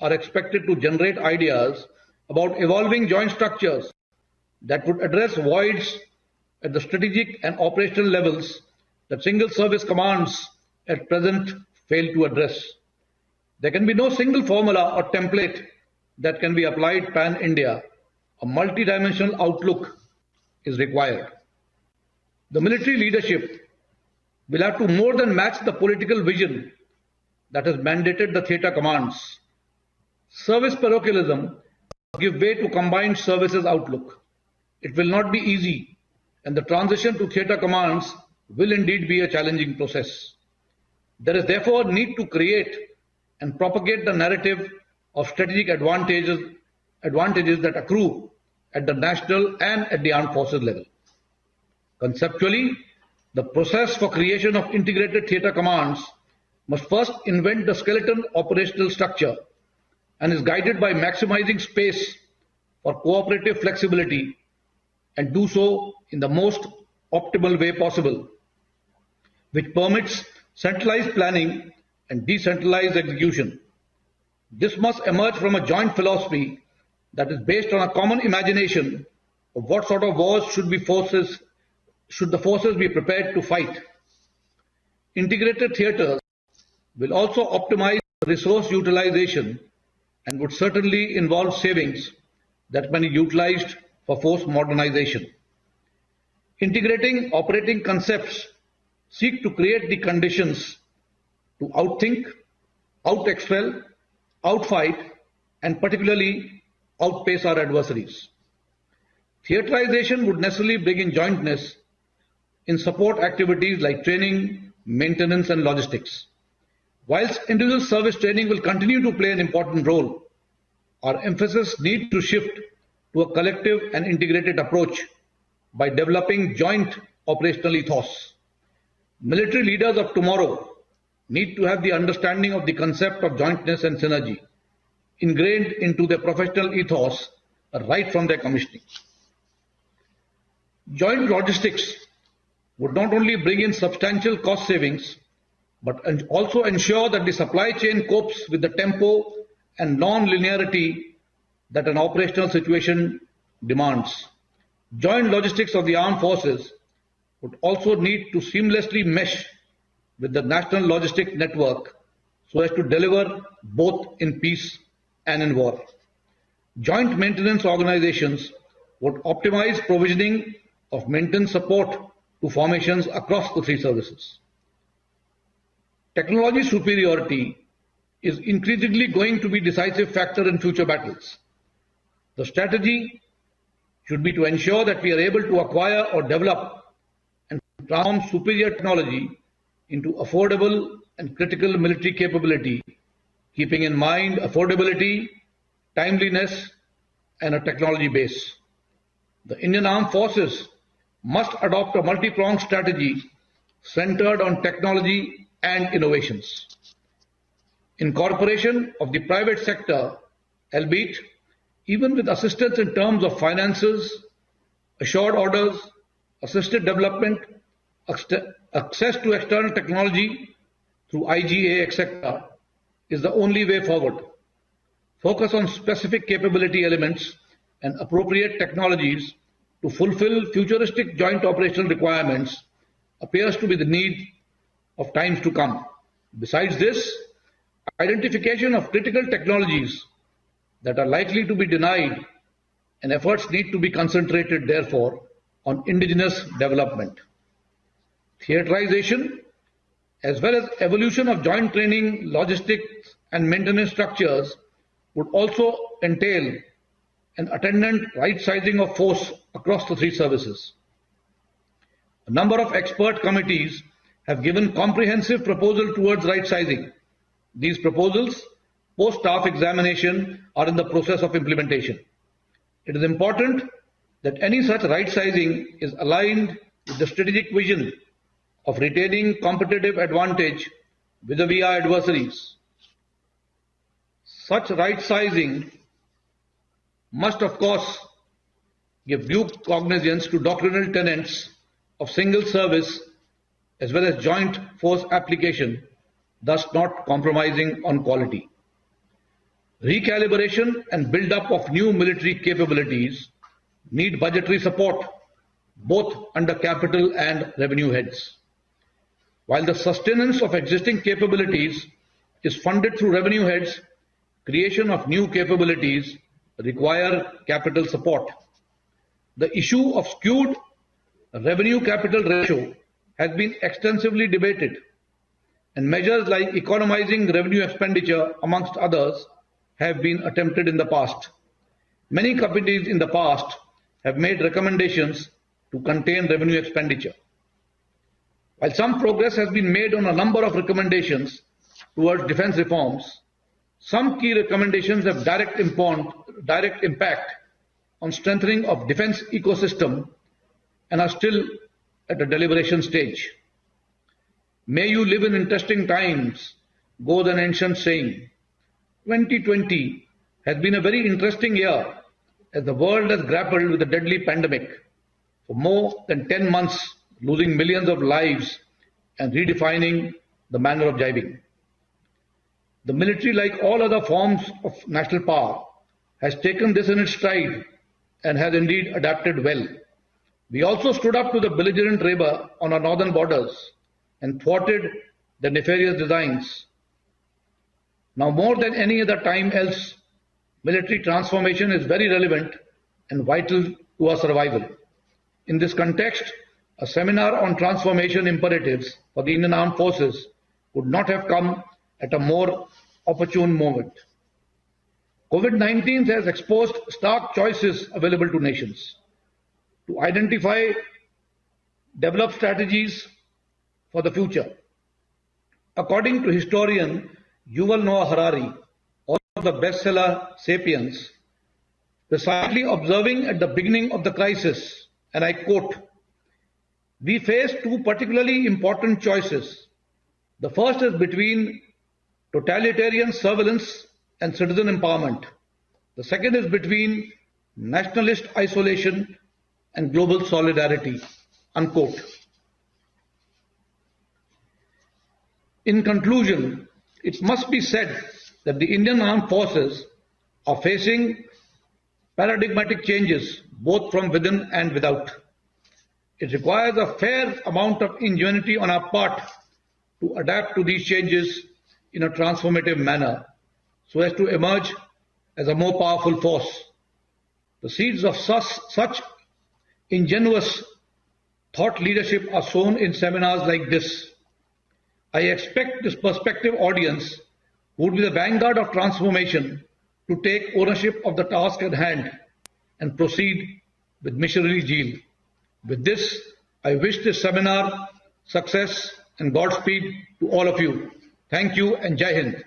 are expected to generate ideas about evolving joint structures that would address voids at the strategic and operational levels that single service commands at present fail to address. There can be no single formula or template that can be applied pan-India. A multidimensional outlook is required. The military leadership will have to more than match the political vision that has mandated the theatre commands. Service parochialism must give way to combined services outlook. It will not be easy, and the transition to theatre commands will indeed be a challenging process. There is therefore a need to create and propagate the narrative of strategic advantages that accrue at the national and at the armed forces level. Conceptually, the process for creation of integrated theatre commands must first invent the skeleton operational structure and is guided by maximizing space for cooperative flexibility and do so in the most optimal way possible, which permits centralized planning and decentralized execution. This must emerge from a joint philosophy that is based on a common imagination of what sort of wars should the forces be prepared to fight. Integrated theatres will also optimize resource utilization and would certainly involve savings that can be utilized for force modernization. Integrating operating concepts seek to create the conditions to outthink, out-excel, outfight, and particularly outpace our adversaries. Theatrization would necessarily bring in jointness in support activities like training, maintenance, and logistics. Whilst individual service training will continue to play an important role, our emphasis needs to shift to a collective and integrated approach by developing joint operational ethos. Military leaders of tomorrow need to have the understanding of the concept of jointness and synergy ingrained into their professional ethos right from their commissioning. Joint logistics would not only bring in substantial cost savings, but also ensure that the supply chain copes with the tempo and non-linearity that an operational situation demands. Joint logistics of the armed forces would also need to seamlessly mesh with the national logistic network so as to deliver both in peace and in war. Joint maintenance organizations would optimize provisioning of maintenance support to formations across the three services. Technology superiority is increasingly going to be a decisive factor in future battles. The strategy should be to ensure that we are able to acquire or develop and transform superior technology into affordable and critical military capability, keeping in mind affordability, timeliness, and a technology base. The Indian Armed Forces must adopt a multi-pronged strategy centered on technology and innovations. Incorporation of the private sector, albeit even with assistance in terms of finances, assured orders, assisted development, access to external technology through IGA, etc., is the only way forward. Focus on specific capability elements and appropriate technologies to fulfill futuristic joint operational requirements appears to be the need of times to come. Besides this, identification of critical technologies that are likely to be denied and efforts need to be concentrated therefore on indigenous development. Theatrization as well as evolution of joint training, logistics and maintenance structures would also entail an attendant right sizing of force across the three services. A number of expert committees have given comprehensive proposal towards right sizing. These proposals, post-staff examination, are in the process of implementation. It is important that any such right sizing is aligned with the strategic vision of retaining competitive advantage vis-a-vis our adversaries. Such right sizing must of course give due cognizance to doctrinal tenets of single service as well as joint force application, thus not compromising on quality. Recalibration and build-up of new military capabilities need budgetary support, both under capital and revenue heads. While the sustenance of existing capabilities is funded through revenue heads, creation of new capabilities require capital support. The issue of skewed revenue capital ratio has been extensively debated, and measures like economizing revenue expenditure, amongst others, have been attempted in the past. Many committees in the past have made recommendations to contain revenue expenditure. While some progress has been made on a number of recommendations towards defense reforms, some key recommendations have direct impact on strengthening of defense ecosystem and are still at a deliberation stage. May you live in interesting times, goes an ancient saying. 2020 has been a very interesting year as the world has grappled with a deadly pandemic for more than 10 months, losing millions of lives and redefining the manner of jibing. The military, like all other forms of national power, has taken this in its stride and has indeed adapted well. We also stood up to the belligerent neighbor on our northern borders and thwarted the nefarious designs. Now, more than any other time else, military transformation is very relevant and vital to our survival. In this context, a seminar on transformation imperatives for the Indian Armed Forces could not have come at a more opportune moment. COVID-19 has exposed stark choices available to nations to identify, develop strategies for the future. According to historian Yuval Noah Harari, author of the bestseller Sapiens, precisely observing at the beginning of the crisis, and I quote, "We face two particularly important choices. The first is between totalitarian surveillance and citizen empowerment. The second is between nationalist isolation and global solidarity." Unquote. In conclusion, it must be said that the Indian Armed Forces are facing paradigmatic changes both from within and without. It requires a fair amount of ingenuity on our part to adapt to these changes in a transformative manner so as to emerge as a more powerful force. The seeds of such ingenuous thought leadership are sown in seminars like this. I expect this prospective audience, who would be the vanguard of transformation, to take ownership of the task at hand and proceed with missionary zeal. With this, I wish this seminar success and Godspeed to all of you. Thank you and Jai Hind.